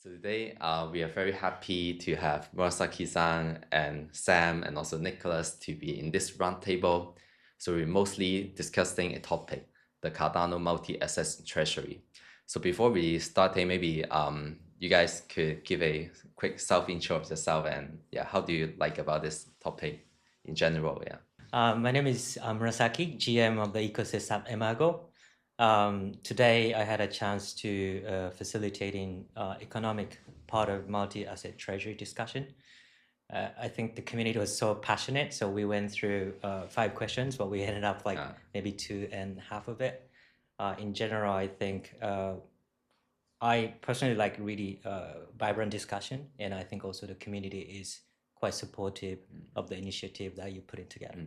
So today, we are very happy to have Murasaki-san and Sam and also Nicholas to be in this roundtable. So we're mostly discussing a topic, the Cardano multi-asset treasury. So before we start, maybe you guys could give a quick self-intro of yourself and yeah, how do you like about this topic in general? Yeah. My name is Murasaki, GM of the ecosystem Emago. Today, I had a chance to facilitating economic part of multi-asset treasury discussion. I think the community was so passionate, so we went through 5 questions, but we ended up like maybe 2.5 of it. In general, I think I personally like really vibrant discussion, and I think also the community is quite supportive of the initiative that you're putting together.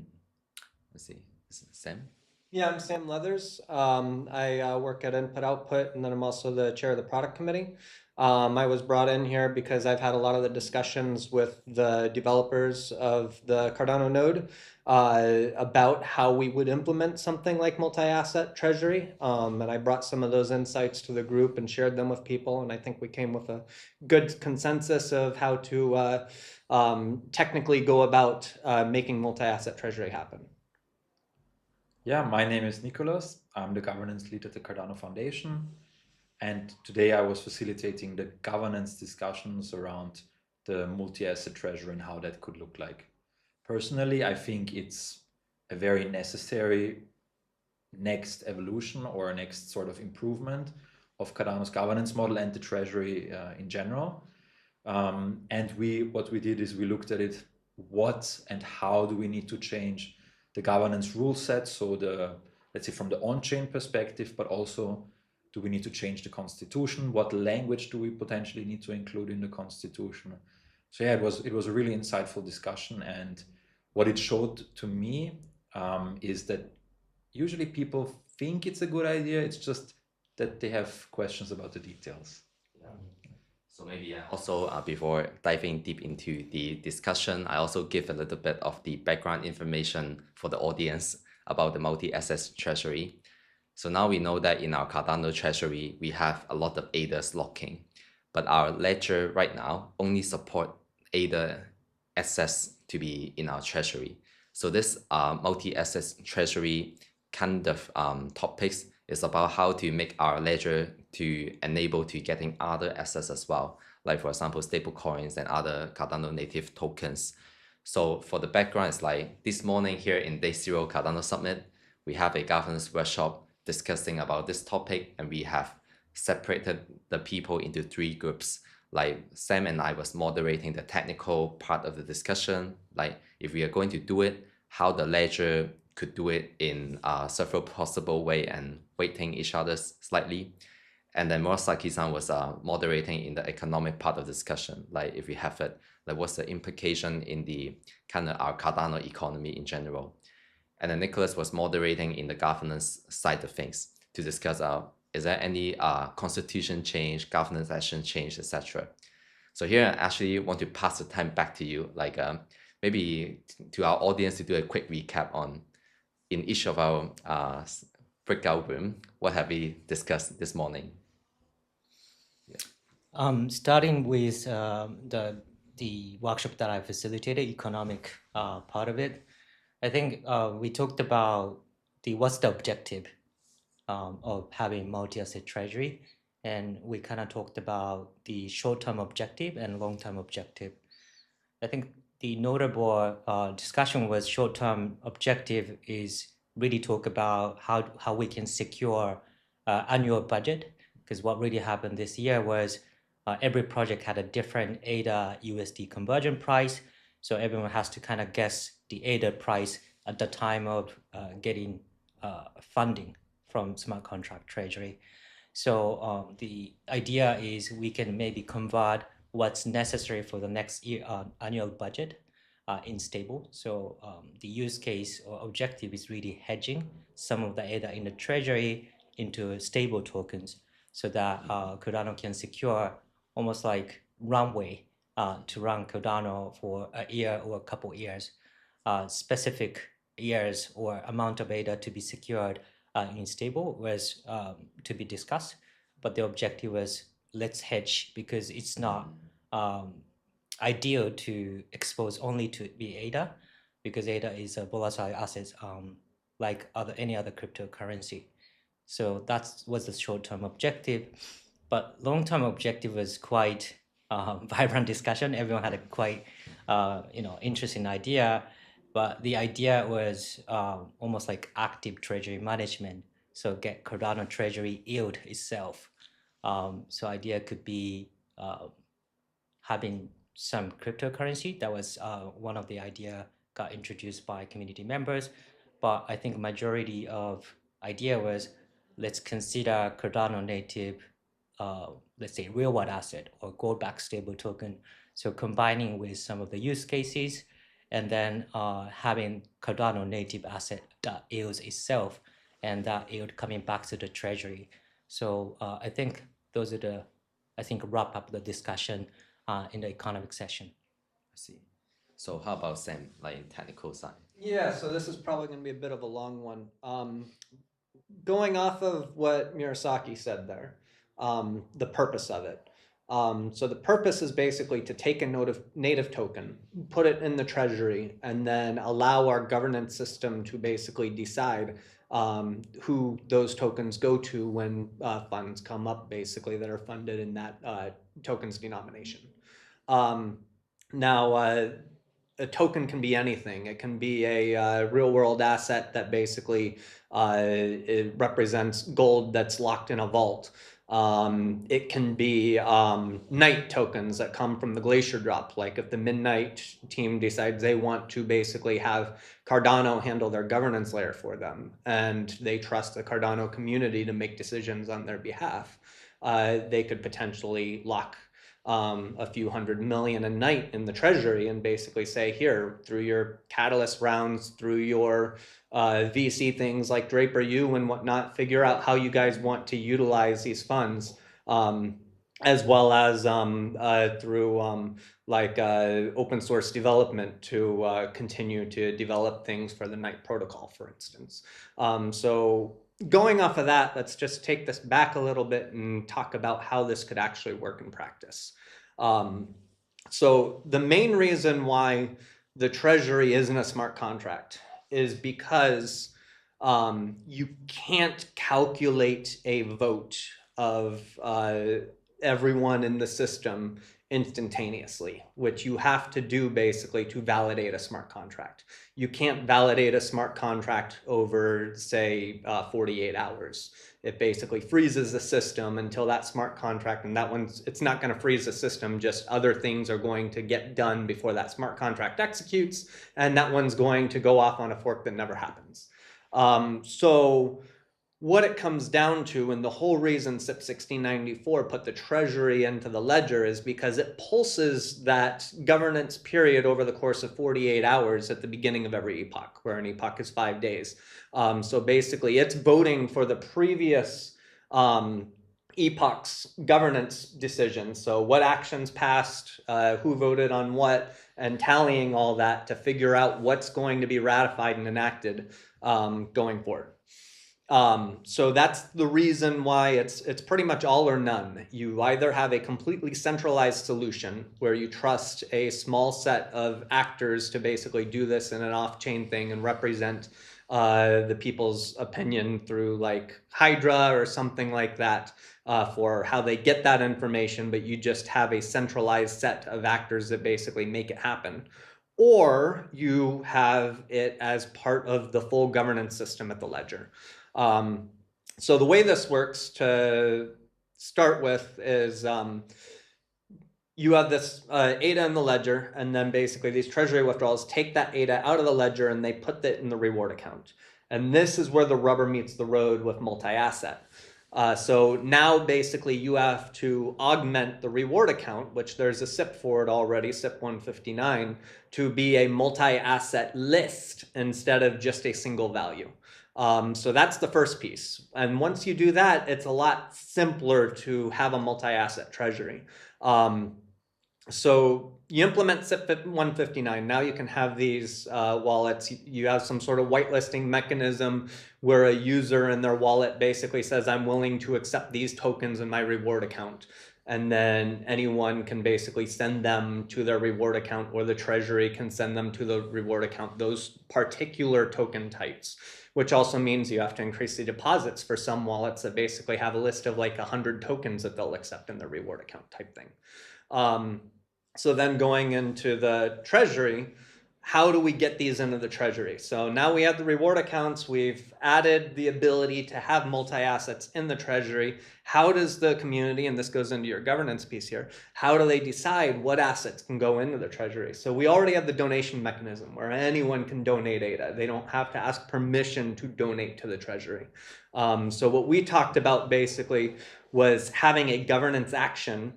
Let's see. Sam? Yeah, I'm Sam Leathers. I work at Input Output, and then I'm also the chair of the product committee. I was brought in here because I've had a lot of the discussions with the developers of the Cardano node about how we would implement something like multi-asset treasury. And I brought some of those insights to the group and shared them with people. And I think we came with a good consensus of how to technically go about making multi-asset treasury happen. Yeah, my name is Nicholas. I'm the governance lead at the Cardano Foundation. And today I was facilitating the governance discussions around the multi-asset treasury and how that could look like. Personally, I think it's a very necessary next evolution or a next sort of improvement of Cardano's governance model and the treasury in general. And what we did is we looked at it, what and how do we need to change the governance rule set, so let's say from the on-chain perspective, but also do we need to change the constitution? What language do we potentially need to include in the constitution? So yeah, it was a really insightful discussion, and what it showed to me is that usually people think it's a good idea, it's just that they have questions about the details. So maybe also before diving deep into the discussion, I also give a little bit of the background information for the audience about the multi-asset treasury. So now we know that in our Cardano treasury, we have a lot of ADAs locking, but our ledger right now only support ADA assets to be in our treasury. So this multi-asset treasury kind of topics is about how to make our ledger to enable to getting other assets as well, like for example, stable coins and other Cardano native tokens. So for the background, it's like this morning here in Day Zero Cardano Summit, we have a governance workshop discussing about this topic, and we have separated the people into 3 groups. Like Sam and I was moderating the technical part of the discussion, like if we are going to do it, how the ledger could do it in several possible way and weighting each other slightly. And then Murasaki-san was moderating in the economic part of the discussion, like if we have it, like what's the implication in the kind of our Cardano economy in general. And then Nicholas was moderating in the governance side of things to discuss is there any constitution change, governance action change, etc. So here I actually want to pass the time back to you, like maybe to our audience to do a quick recap on in each of our breakout room, what have we discussed this morning? Starting with the workshop that I facilitated, economic part of it, I think we talked about what's the objective of having multi-asset treasury, and we kind of talked about the short-term objective and long-term objective. I think the notable discussion was short-term objective is really talk about how we can secure annual budget, because what really happened this year was every project had a different ADA USD conversion price, so everyone has to kind of guess the ADA price at the time of getting funding from smart contract treasury. So the idea is we can maybe convert what's necessary for the next year annual budget in stable. So the use case or objective is really hedging some of the ADA in the treasury into stable tokens, so that Cardano can secure almost like runway to run Cardano for a year or a couple years, specific years or amount of ADA to be secured in stable was to be discussed, but the objective was let's hedge, because it's not ideal to expose only to the ADA, because ADA is a volatile asset like any other cryptocurrency. So that was the short-term objective, but long-term objective was quite vibrant discussion. Everyone had a quite interesting idea, but the idea was almost like active treasury management. So get Cardano treasury yield itself. So idea could be having some cryptocurrency. That was one of the idea got introduced by community members, but I think majority of idea was, let's consider Cardano native, let's say real world asset or gold backed stable token. So combining with some of the use cases, and then having Cardano native asset that yields itself, and that yield coming back to the treasury. So I think those are the, wrap up the discussion in the economic session. I see. So how about Sam, like in technical side? Yeah, so this is probably going to be a bit of a long one. Going off of what Murasaki said there, the purpose of it. So the purpose is basically to take a native token, put it in the treasury, and then allow our governance system to basically decide who those tokens go to when funds come up, basically, that are funded in that token's denomination. Now, a token can be anything. It can be a real world asset that basically it represents gold that's locked in a vault. It can be night tokens that come from the glacier drop. Like if the Midnight team decides they want to basically have Cardano handle their governance layer for them, and they trust the Cardano community to make decisions on their behalf, they could potentially lock a few $100 million a night in the treasury and basically say, here, through your catalyst rounds, through your VC things like Draper U and whatnot, figure out how you guys want to utilize these funds, as well as through open source development to continue to develop things for the Night protocol, for instance. So going off of that, let's just take this back a little bit and talk about how this could actually work in practice. So the main reason why the treasury isn't a smart contract is because you can't calculate a vote of everyone in the system instantaneously, which you have to do basically to validate a smart contract. You can't validate a smart contract over, say, 48 hours. It basically freezes the system until that smart contract, and that one's, it's not going to freeze the system, just other things are going to get done before that smart contract executes, and that one's going to go off on a fork that never happens. So what it comes down to, and the whole reason SIP 1694 put the treasury into the ledger, is because it pulses that governance period over the course of 48 hours at the beginning of every epoch, where an epoch is 5 days. So basically it's voting for the previous epoch's governance decisions. So what actions passed, who voted on what, and tallying all that to figure out what's going to be ratified and enacted going forward. So that's the reason why it's pretty much all or none. You either have a completely centralized solution where you trust a small set of actors to basically do this in an off-chain thing and represent the people's opinion through like Hydra or something like that for how they get that information, but you just have a centralized set of actors that basically make it happen. Or you have it as part of the full governance system at the ledger. So the way this works to start with is you have this ADA in the ledger, and then basically these treasury withdrawals take that ADA out of the ledger and they put it in the reward account. And this is where the rubber meets the road with multi-asset. So now basically you have to augment the reward account, which there's a SIP for it already, SIP 159, to be a multi-asset list instead of just a single value. So that's the first piece. And once you do that, it's a lot simpler to have a multi-asset treasury. So you implement SIP 159. Now you can have these wallets. You have some sort of whitelisting mechanism where a user in their wallet basically says, I'm willing to accept these tokens in my reward account. and then anyone can basically send them to their reward account, or the treasury can send them to the reward account, those particular token types, which also means you have to increase the deposits for some wallets that basically have a list of like 100 tokens that they'll accept in their reward account type thing. So then going into the treasury, how do we get these into the treasury? So now we have the reward accounts, we've added the ability to have multi-assets in the treasury. How does the community, and this goes into your governance piece here, how do they decide what assets can go into the treasury? So we already have the donation mechanism where anyone can donate ADA. They don't have to ask permission to donate to the treasury. So what we talked about basically was having a governance action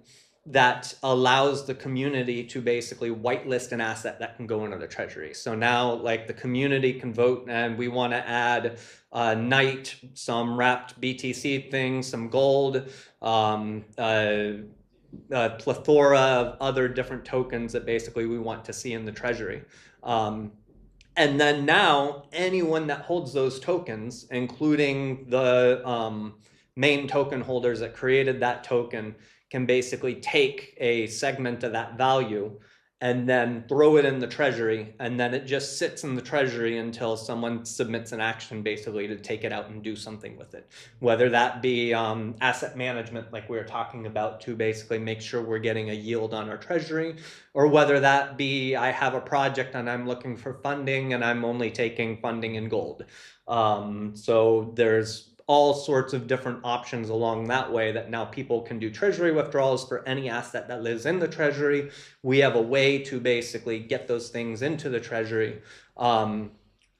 that allows the community to basically whitelist an asset that can go into the treasury. So now like the community can vote, and we want to add Knight, some wrapped BTC things, some gold, a plethora of other different tokens that basically we want to see in the treasury. And then now anyone that holds those tokens, including the main token holders that created that token, can basically take a segment of that value and then throw it in the treasury, and then it just sits in the treasury until someone submits an action basically to take it out and do something with it. Whether that be asset management, like we were talking about, to basically make sure we're getting a yield on our treasury, or whether that be I have a project and I'm looking for funding and I'm only taking funding in gold. So there's all sorts of different options along that way that now people can do treasury withdrawals for any asset that lives in the treasury. We have a way to basically get those things into the treasury.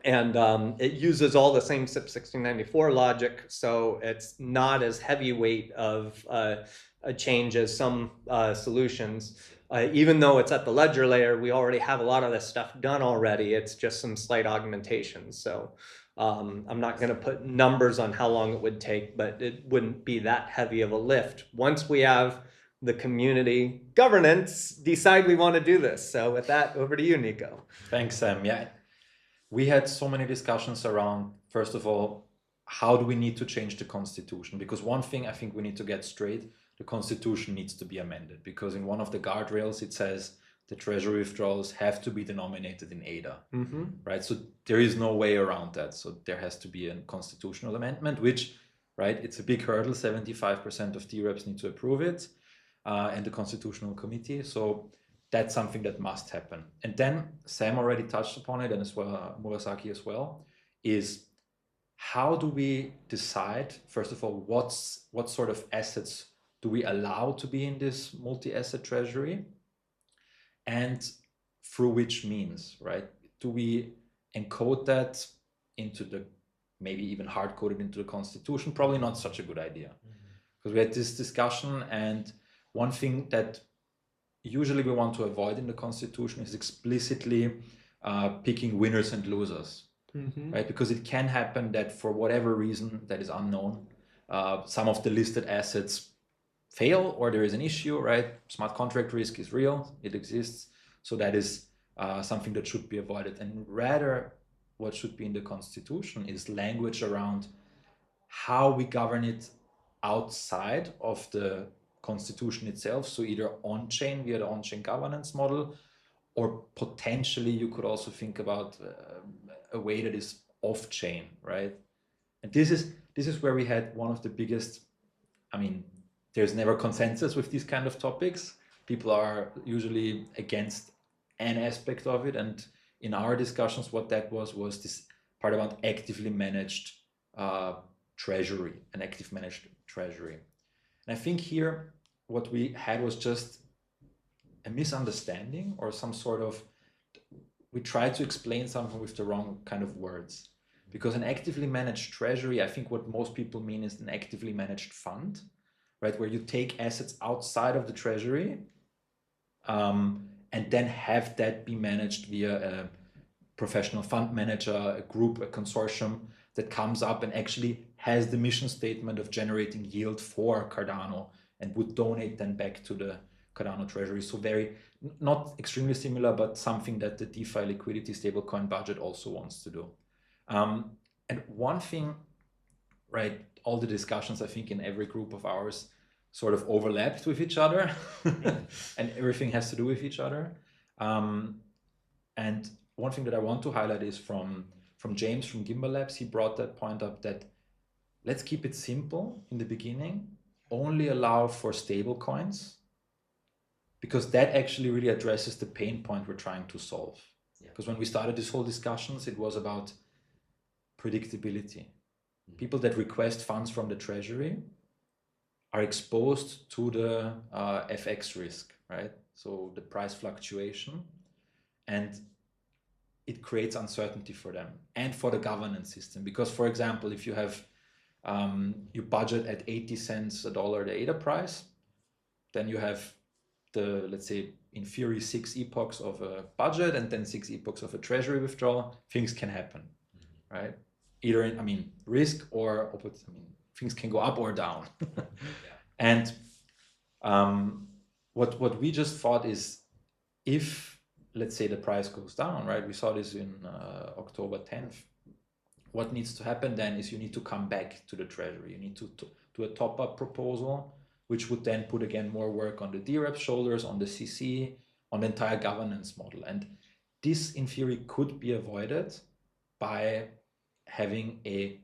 It uses all the same SIP 1694 logic, so it's not as heavyweight of a change as some solutions. Even though it's at the ledger layer, we already have a lot of this stuff done already. It's just some slight augmentations. So I'm not going to put numbers on how long it would take, but it wouldn't be that heavy of a lift once we have the community governance decide we want to do this. So with that, over to you, Nico. Thanks, Sam. Yeah, we had so many discussions around, first of all, how do we need to change the constitution? Because one thing I think we need to get straight, the constitution needs to be amended, because in one of the guardrails it says the treasury withdrawals have to be denominated in ADA, right? So there is no way around that. So there has to be a constitutional amendment, which, right, it's a big hurdle. 75% of T-reps need to approve it, and the constitutional committee. So that's something that must happen. And then Sam already touched upon it, and as well Murasaki as well, is how do we decide, first of all, what sort of assets do we allow to be in this multi-asset treasury? And through which means, right? Do we encode that into the, maybe even hard code it into the constitution? Probably not such a good idea. Because we had this discussion, and one thing that usually we want to avoid in the constitution is explicitly picking winners and losers, right? Because it can happen that for whatever reason that is unknown, some of the listed assets fail, or there is an issue, right? Smart contract risk is real, it exists. So that is something that should be avoided. And rather, what should be in the constitution is language around how we govern it outside of the constitution itself. So either on-chain via the on-chain governance model, or potentially you could also think about a way that is off-chain, right? And this is where we had one of the biggest, I mean, there's never consensus with these kind of topics. People are usually against an aspect of it. And in our discussions, what that was this part about actively managed treasury, an active managed treasury. And I think here, what we had was just a misunderstanding, or some sort of, we tried to explain something with the wrong kind of words. Because an actively managed treasury, I think what most people mean is an actively managed fund, right? Where you take assets outside of the treasury and then have that be managed via a professional fund manager, a group, a consortium that comes up and actually has the mission statement of generating yield for Cardano and would donate then back to the Cardano treasury. So very, not extremely similar, but something that the DeFi liquidity stablecoin budget also wants to do. And one thing, right, all the discussions, I think, in every group of ours sort of overlapped with each other and everything has to do with each other. And one thing that I want to highlight is from James from Gimbal Labs. He brought that point up that let's keep it simple in the beginning, only allow for stable coins, because that actually really addresses the pain point we're trying to solve. Because when we started this whole discussions, it was about predictability. People that request funds from the treasury are exposed to the FX risk, right? So the price fluctuation, and it creates uncertainty for them and for the governance system. Because, for example, if you have you budget at 80 cents a dollar the ADA price, then you have the, let's say, in theory, 6 epochs of a budget and then 6 epochs of a treasury withdrawal. Things can happen, right? Either in, I mean, risk or things can go up or down. And what we just thought is, if, let's say, the price goes down, right? We saw this in October 10th. What needs to happen then is you need to come back to the treasury. You need to do a top-up proposal, which would then put again more work on the DREP's shoulders, on the CC, on the entire governance model. And this, in theory, could be avoided by having a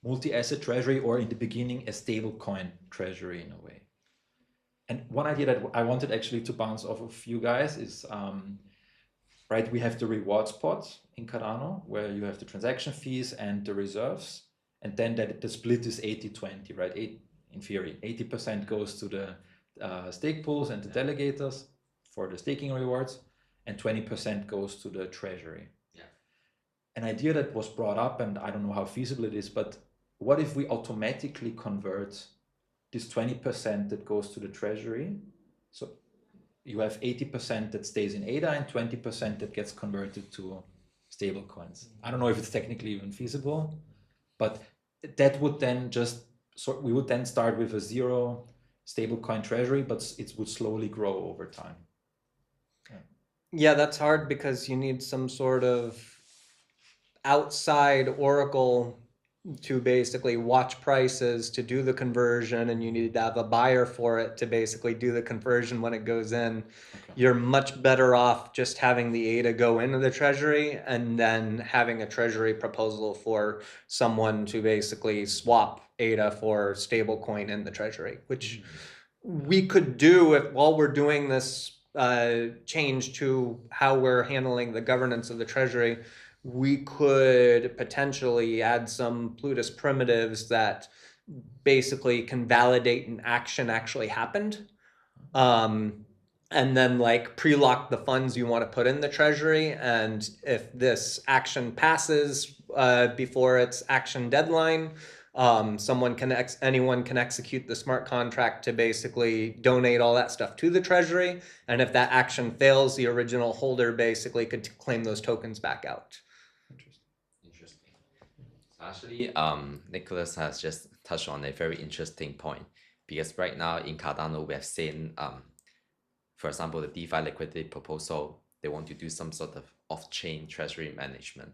multi-asset treasury, or in the beginning, a stablecoin treasury in a way. And one idea that I wanted actually to bounce off of you guys is, right, we have the rewards pot in Cardano, where you have the transaction fees and the reserves, and then that the split is 80-20, right? In theory, 80% goes to the stake pools and the delegators for the staking rewards, and 20% goes to the treasury. Yeah. An idea that was brought up, and I don't know how feasible it is, but what if we automatically convert this 20% that goes to the treasury? So you have 80% that stays in ADA and 20% that gets converted to stable coins. I don't know if it's technically even feasible, but that would then just, so we would then start with a 0 stablecoin treasury, but it would slowly grow over time. Yeah, that's hard because you need some sort of outside oracle to basically watch prices to do the conversion, and you need to have a buyer for it to basically do the conversion when it goes in. Okay. You're much better off just having the ADA go into the treasury and then having a treasury proposal for someone to basically swap ADA for stablecoin in the treasury, which we could do if, while we're doing this change to how we're handling the governance of the treasury, we could potentially add some Plutus primitives that basically can validate an action actually happened. And then like pre-lock the funds you want to put in the treasury. And if this action passes before its action deadline, anyone can execute the smart contract to basically donate all that stuff to the treasury. And if that action fails, the original holder basically could claim those tokens back out. Interesting. So actually, Nicholas has just touched on a very interesting point, because right now in Cardano, we have seen, for example, the DeFi liquidity proposal, they want to do some sort of off-chain treasury management.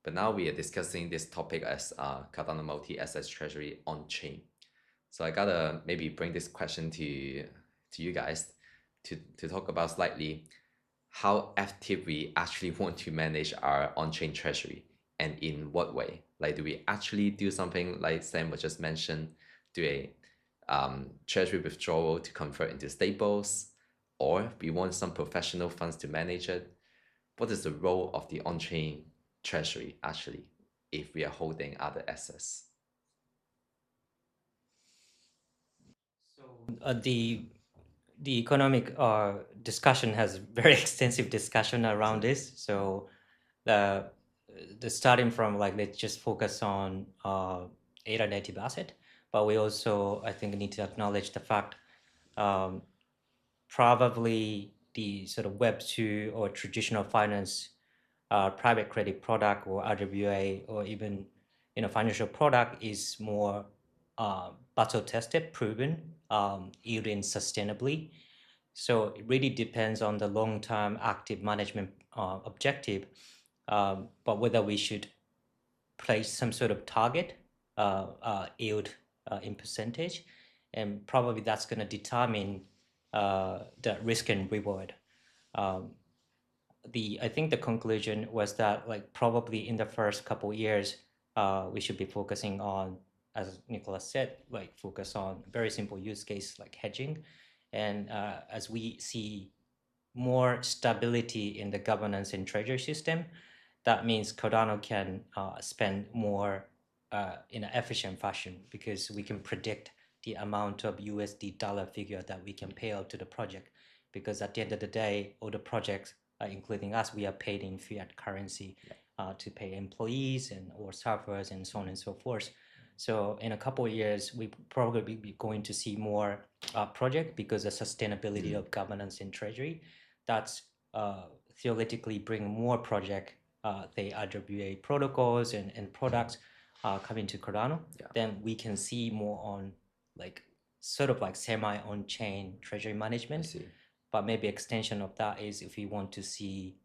But now we are discussing this topic as Cardano multi-asset treasury on-chain. So I gotta maybe bring this question to you guys to talk about slightly how active we actually want to manage our on-chain treasury, and in what way. Like, do we actually do something like Sam was just mentioned, do a treasury withdrawal to convert into stables, or we want some professional funds to manage it? What is the role of the on-chain treasury actually if we are holding other assets? So the economic discussion has very extensive discussion around this. So the starting from, like, let's just focus on ADA native asset, but we also, I think, need to acknowledge the fact probably the sort of Web2 or traditional finance private credit product or RWA or even financial product is more battle tested, proven, yielding sustainably. So it really depends on the long-term active management objective, but whether we should place some sort of target yield in percentage. and probably that's going to determine the risk and reward. I think the conclusion was that like probably in the first couple years, we should be focusing on, as Nicholas said, like focus on very simple use case like hedging. And as we see more stability in the governance and treasury system, that means Cardano can spend more in an efficient fashion, because we can predict the amount of USD dollar figure that we can pay out to the project. Because at the end of the day, all the projects, including us, we are paid in fiat currency to pay employees and or servers and so on and so forth. So in a couple of years, we probably be going to see more project, because the sustainability of governance and treasury, that's theoretically bring more project, the RWA protocols and products coming to Cardano. Then we can see more on like sort of like semi on-chain treasury management. But maybe extension of that is if we want to see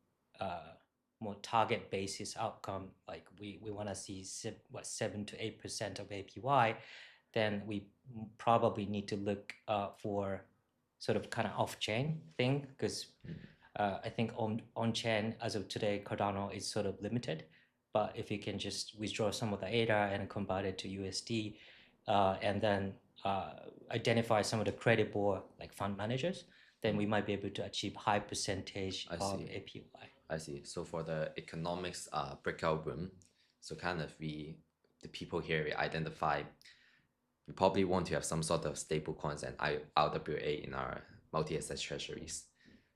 more target basis outcome, like we want to see 7 to 8% of APY, then we probably need to look for sort of kind of off-chain thing, because I think on-chain as of today, Cardano is sort of limited. But if you can just withdraw some of the ADA and convert it to USD, and then identify some of the credible like fund managers, then we might be able to achieve high percentage of APY. I see. So for the economics breakout room, so kind of the people here, we identify, we probably want to have some sort of stable coins and RWA in our multi-asset treasuries.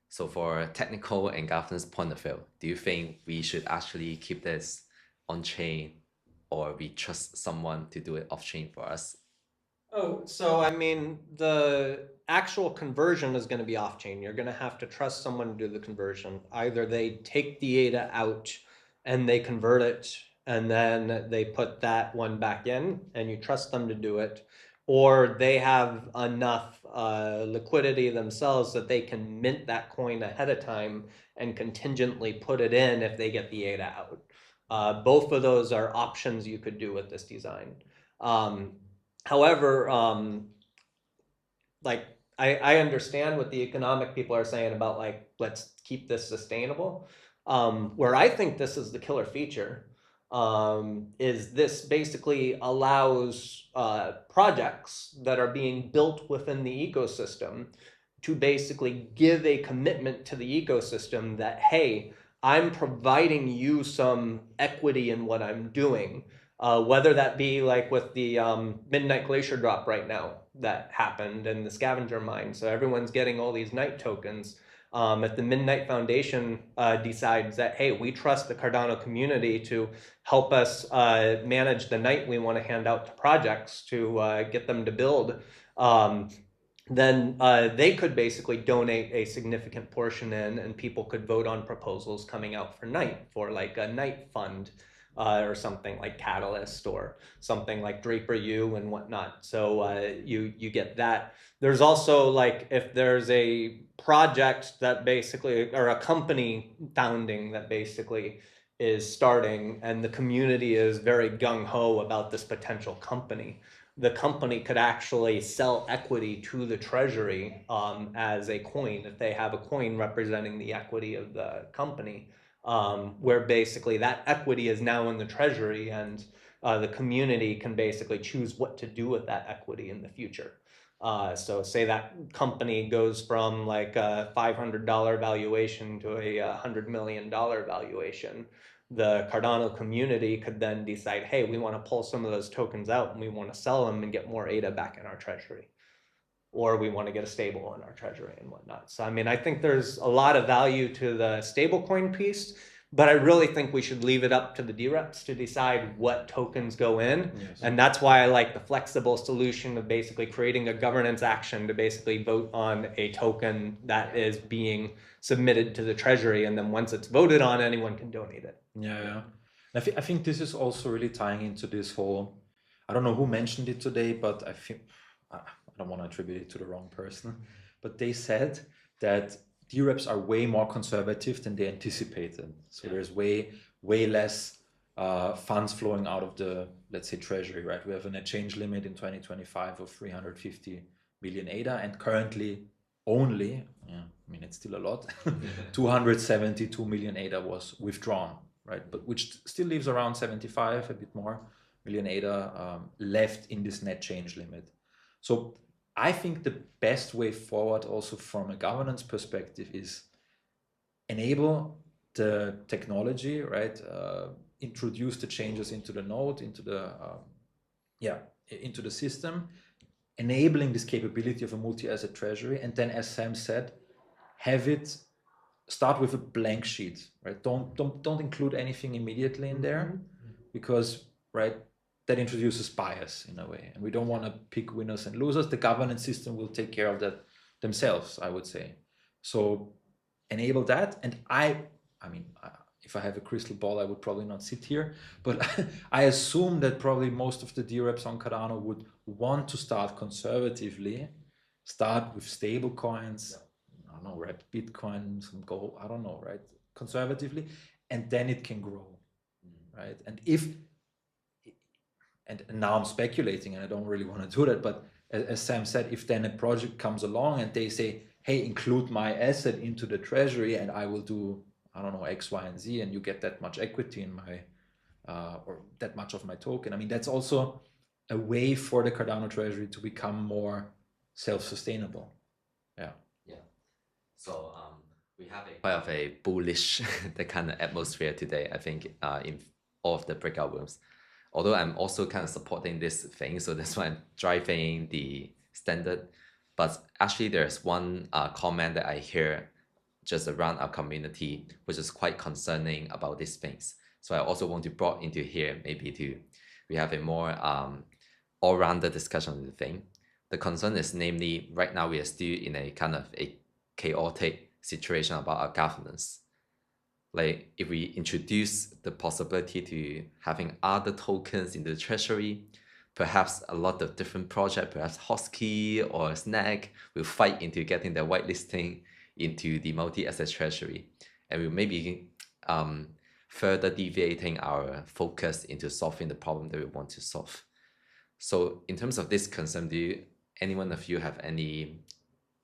So for a technical and governance point of view, do you think we should actually keep this on-chain, or we trust someone to do it off-chain for us? Oh, so I mean, the actual conversion is going to be off-chain. You're going to have to trust someone to do the conversion. Either they take the ADA out and they convert it, and then they put that one back in, and you trust them to do it, or they have enough liquidity themselves that they can mint that coin ahead of time and contingently put it in if they get the ADA out. Both of those are options you could do with this design. However, like I understand what the economic people are saying about like, let's keep this sustainable. Where I think this is the killer feature is this basically allows projects that are being built within the ecosystem to basically give a commitment to the ecosystem that, hey, I'm providing you some equity in what I'm doing. Whether that be like with the Midnight Glacier drop right now that happened and the scavenger mine. So everyone's getting all these night tokens. If the Midnight Foundation decides that, hey, we trust the Cardano community to help us manage the night we want to hand out to projects to get them to build, then they could basically donate a significant portion in, and people could vote on proposals coming out for night, for like a night fund. Or something like Catalyst, or something like Draper U and whatnot. So you get that. There's also like, if there's a project that basically, or a company founding that basically is starting, and the community is very gung-ho about this potential company, the company could actually sell equity to the treasury as a coin, if they have a coin representing the equity of the company. Where basically that equity is now in the treasury, and the community can basically choose what to do with that equity in the future. So say that company goes from like a $500 valuation to a $100 million valuation. The Cardano community could then decide, hey, we want to pull some of those tokens out and we want to sell them and get more ADA back in our treasury. Or we want to get a stable in our treasury and whatnot. So, I mean, I think there's a lot of value to the stablecoin piece, but I really think we should leave it up to the DREPs to decide what tokens go in. Yes. And that's why I like the flexible solution of basically creating a governance action to basically vote on a token that is being submitted to the treasury. And then once it's voted on, anyone can donate it. Yeah. I think this is also really tying into this whole, I don't know who mentioned it today, but I think, I don't want to attribute it to the wrong person, but they said that DREPs are way more conservative than they anticipated. So there's way less funds flowing out of the let's say, treasury, right? We have a net change limit in 2025 of 350 million ADA, and currently only, I mean, it's still a lot, 272 million ADA was withdrawn, right? But which still leaves around 75, a bit more, million ADA left in this net change limit. So I think the best way forward also from a governance perspective is enable the technology, right? Introduce the changes into the node, into the system, enabling this capability of a multi-asset treasury, and then, as Sam said, have it start with a blank sheet, right? Don't include anything immediately in there, because, right, that introduces bias in a way, and we don't want to pick winners and losers. The governance system will take care of that themselves, I would say. So enable that, and I mean, if I have a crystal ball, I would probably not sit here, but I assume that probably most of the DREPs on Cardano would want to start conservatively, start with stable coins, I don't know, right? Bitcoin, some gold, I don't know, right? Conservatively, and then it can grow, right? And now I'm speculating and I don't really want to do that, but as Sam said, if then a project comes along and they say, hey, include my asset into the treasury and I will do, I don't know, X, Y, and Z, and you get that much equity in my, or that much of my token. I mean, that's also a way for the Cardano treasury to become more self-sustainable. Yeah. Yeah. So we have quite of a bullish the kind of atmosphere today, I think, in all of the breakout rooms. Although I'm also kind of supporting this thing, so that's why I'm driving the standard. But actually, there's one comment that I hear just around our community, which is quite concerning about these things. So I also want to brought into here, maybe we have a more all-rounded discussion on the thing. The concern is namely, right now we are still in a kind of a chaotic situation about our governance. Like if we introduce the possibility to having other tokens in the treasury, perhaps a lot of different projects, perhaps Hosky or Snack will fight into getting their whitelisting into the multi-asset treasury. And we may be further deviating our focus into solving the problem that we want to solve. So in terms of this concern, any one of you have any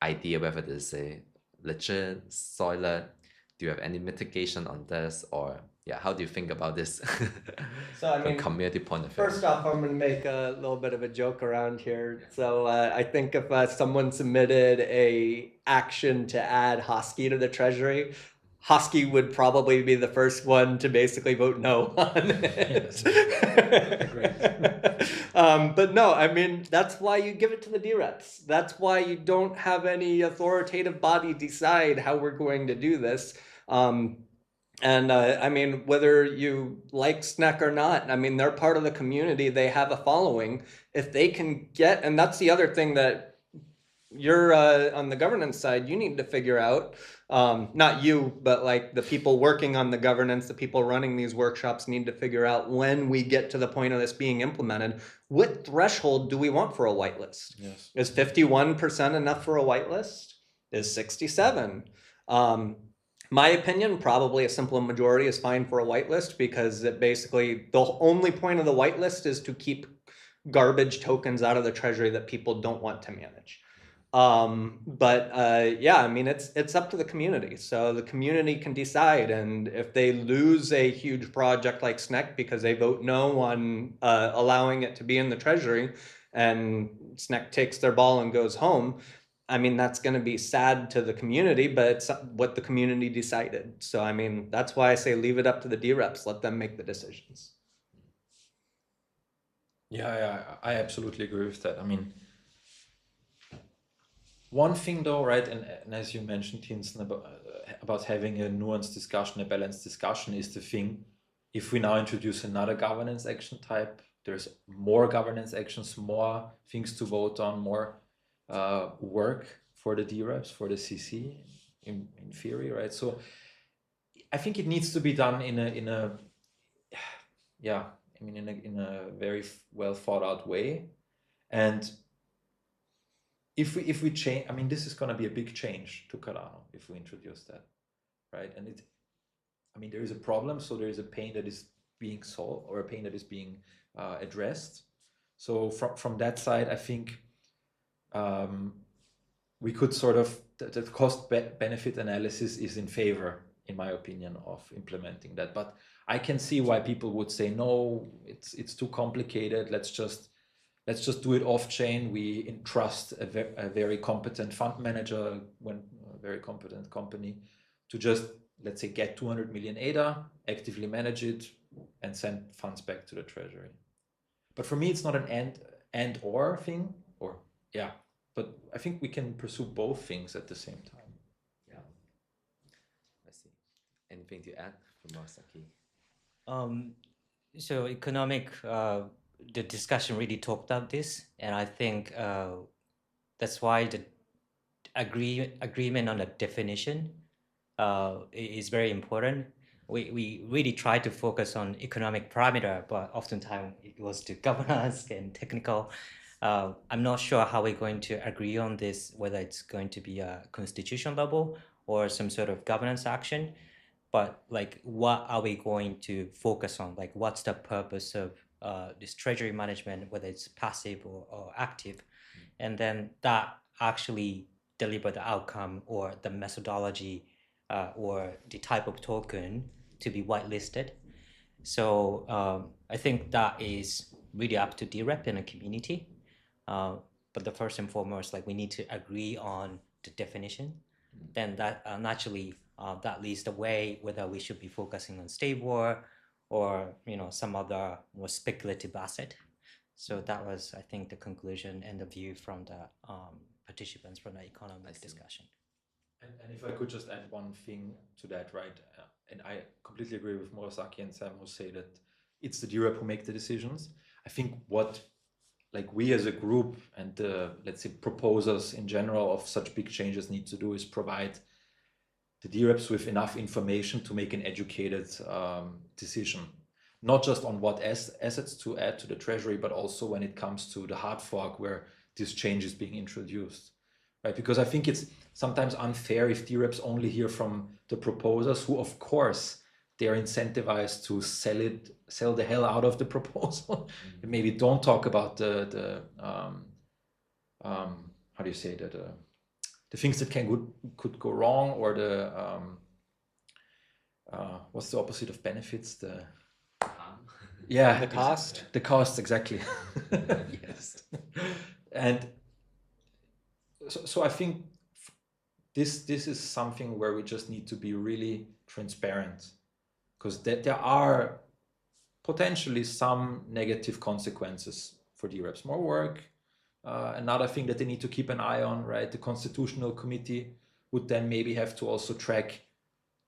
idea whether there's a legit, solid, do you have any mitigation on this, or how do you think about this So I from mean, community point of view? first off, I'm going to make a little bit of a joke around here. So I think if someone submitted a action to add Hosky to the treasury, Hosky would probably be the first one to basically vote no on it. But no, I mean, that's why you give it to the DREPs. That's why you don't have any authoritative body decide how we're going to do this. I mean, whether you like Sneck or not, I mean, they're part of the community. They have a following. If they can get, and that's the other thing that you're on the governance side, you need to figure out, not you, but like the people working on the governance, the people running these workshops need to figure out when we get to the point of this being implemented, what threshold do we want for a whitelist? Yes. Is 51% enough for a whitelist? Is 67? My opinion, probably a simple majority is fine for a whitelist, because it basically, the only point of the whitelist is to keep garbage tokens out of the treasury that people don't want to manage. Yeah, I mean, it's up to the community. So the community can decide, and if they lose a huge project like Sneck because they vote no on allowing it to be in the treasury, and Sneck takes their ball and goes home, I mean, that's going to be sad to the community, but it's what the community decided. So, I mean, that's why I say leave it up to the DREPs, let them make the decisions. Yeah, I absolutely agree with that. I mean, one thing though, right, and as you mentioned, Hinson, about having a nuanced discussion, a balanced discussion, is the thing, if we now introduce another governance action type, there's more governance actions, more things to vote on, more work for the DREPs, for the CC, in theory, right? So I think it needs to be done in a very well thought out way. And if we change, I mean, this is going to be a big change to Cardano if we introduce that, right? And I mean, there is a problem, so there is a pain that is being solved or a pain that is being addressed. So from that side, I think we could sort of, the cost benefit analysis is in favor, in my opinion, of implementing that. But I can see why people would say, no, it's too complicated. Let's just do it off chain. We entrust a very competent fund manager, a very competent company, to just, let's say, get 200 million ADA, actively manage it, and send funds back to the treasury. But for me, it's not an and or thing, or yeah. But I think we can pursue both things at the same time. Yeah. I see. Anything to add from Masaki? So economic, the discussion really talked about this, and I think that's why the agreement on the definition is very important. We really try to focus on economic parameter, but oftentimes it goes to governance and technical. I'm not sure how we're going to agree on this, whether it's going to be a constitution level or some sort of governance action. But like, what are we going to focus on? Like, what's the purpose of this treasury management, whether it's passive or active? And then that actually deliver the outcome or the methodology or the type of token to be whitelisted. So I think that is really up to DREP and the community. But the first and foremost, like, we need to agree on the definition. Then that naturally that leads the way whether we should be focusing on stable or some other more speculative asset. So that was, I think, the conclusion and the view from the participants from the economic discussion. And if I could just add one thing to that, right? And I completely agree with Murasaki and Sam, who say that it's the DREP who make the decisions. I think what, like, we as a group and let's say proposers in general of such big changes need to do is provide the DREPs with enough information to make an educated decision, not just on what assets to add to the treasury, but also when it comes to the hard fork where this change is being introduced, right? Because I think it's sometimes unfair if DREPs only hear from the proposers, who of course they're incentivized to sell the hell out of the proposal, and maybe don't talk about the how do you say that, the things that could go wrong, or the what's the opposite of benefits? The cost. The cost, exactly. Yes. And so I think this is something where we just need to be really transparent, because there are potentially some negative consequences for DREPs. More work. Another thing that they need to keep an eye on, right? The Constitutional Committee would then maybe have to also track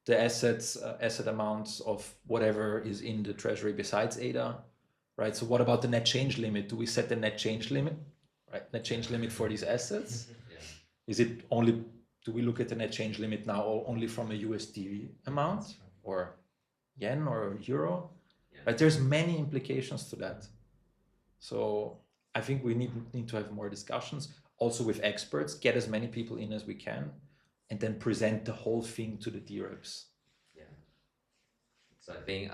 the asset amounts of whatever is in the treasury besides ADA, right? So what about the net change limit? Do we set the net change limit, right? Net change limit for these assets? Yeah. Is it only, do we look at the net change limit now only from a USD amount, or yen or euro? Yeah. Right? There's many implications to that. So I think we need to have more discussions, also with experts, get as many people in as we can, and then present the whole thing to the DREPs. Yeah. So I think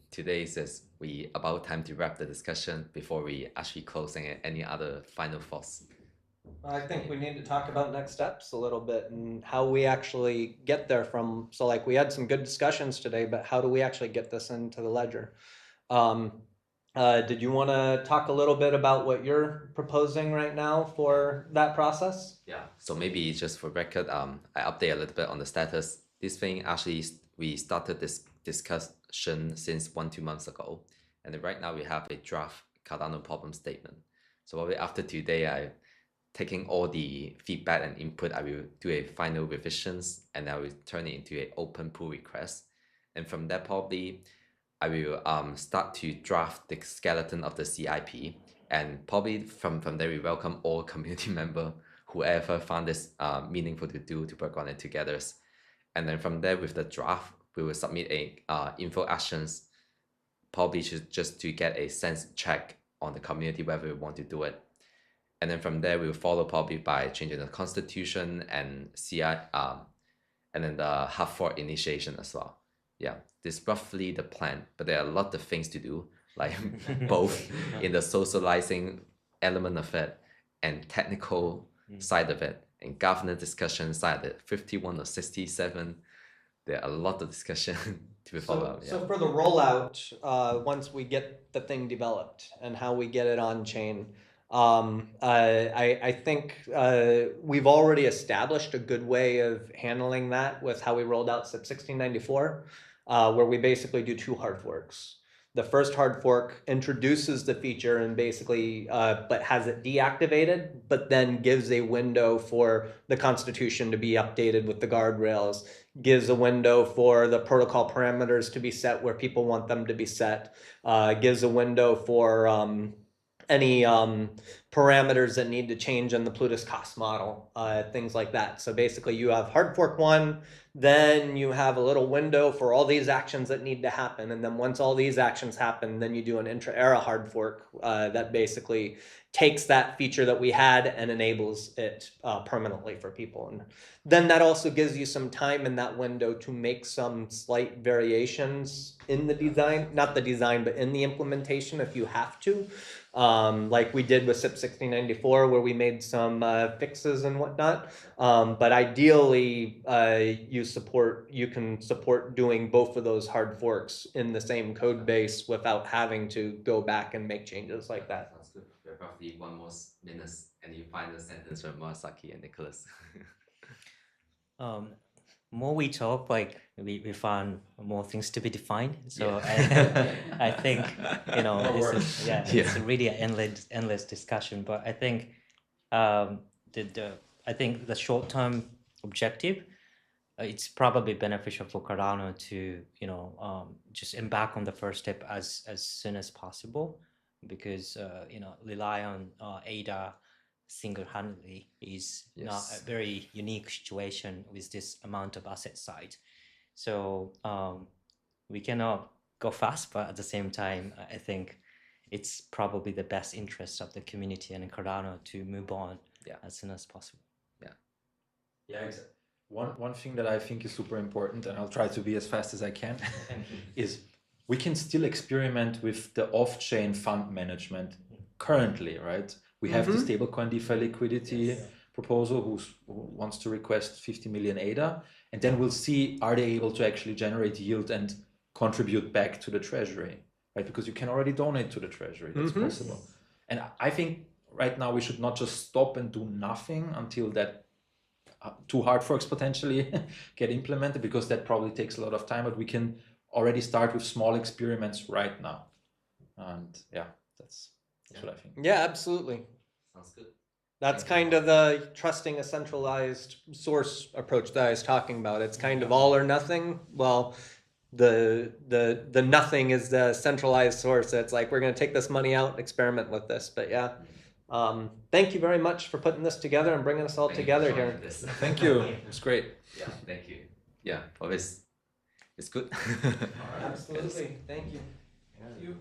today is we about time to wrap the discussion before we actually closing it. Any other final thoughts? I think we need to talk about next steps a little bit and how we actually get there from, so like we had some good discussions today, but how do we actually get this into the ledger? Did you want to talk a little bit about what you're proposing right now for that process? Yeah. So maybe just for record, I update a little bit on the status. This thing actually, we started this discussion since 1-2 months ago. And then right now we have a draft Cardano problem statement. So probably after today, I taking all the feedback and input, I will do a final revisions, and I will turn it into an open pull request. And from there, probably I will start to draft the skeleton of the CIP, and probably from there we welcome all community member, whoever found this meaningful to do, to work on it together. And then from there, with the draft, we will submit a info actions, probably just to get a sense check on the community whether we want to do it. And then from there, we'll follow probably by changing the constitution and CI, and then the hard fork initiation as well. Yeah, this is roughly the plan, but there are a lot of things to do, like both in the socializing element of it and technical side of it and governance discussion side of it. 51 or 67, there are a lot of discussion to be followed. So for the rollout, once we get the thing developed and how we get it on chain, I think we've already established a good way of handling that with how we rolled out SIP 1694, where we basically do 2 hard forks. The first hard fork introduces the feature and basically, but has it deactivated, but then gives a window for the constitution to be updated with the guardrails, gives a window for the protocol parameters to be set where people want them to be set, gives a window for any parameters that need to change in the Plutus cost model, things like that. So basically you have hard fork 1, then you have a little window for all these actions that need to happen. And then once all these actions happen, then you do an intra-era hard fork that basically takes that feature that we had and enables it permanently for people. And then that also gives you some time in that window to make some slight variations in the design, not the design, but in the implementation if you have to. Like we did with SIP 1694, where we made some fixes and whatnot. But ideally, you can support doing both of those hard forks in the same code base without having to go back and make changes like that. Sounds good. We have roughly 1 more minute, and you find a sentence from Murasaki and Nicholas. More we talk, like we found more things to be defined. So I think it's really an endless discussion. But I think I think the short-term objective, it's probably beneficial for Cardano to just embark on the first step as soon as possible, because rely on ADA single-handedly is not a very unique situation with this amount of asset side. So we cannot go fast, but at the same time, I think it's probably the best interest of the community and Cardano to move on as soon as possible. Yeah, exactly. One thing that I think is super important, and I'll try to be as fast as I can, is we can still experiment with the off-chain fund management currently, right? We have the stablecoin DeFi liquidity proposal who wants to request 50 million ADA, and then we'll see, are they able to actually generate yield and contribute back to the treasury, right? Because you can already donate to the treasury, that's possible. And I think right now we should not just stop and do nothing until that 2 hard forks potentially get implemented, because that probably takes a lot of time, but we can already start with small experiments right now. And that's what I think. Yeah, absolutely. Sounds good. That's kind of the trusting a centralized source approach that I was talking about. It's kind of all or nothing. Well, the nothing is the centralized source. It's like, we're going to take this money out, experiment with this. But thank you very much for putting this together and bringing us all together here. Thank you. It was great. Yeah, thank you. Yeah, always it's good. Absolutely. Thank you. Thank you.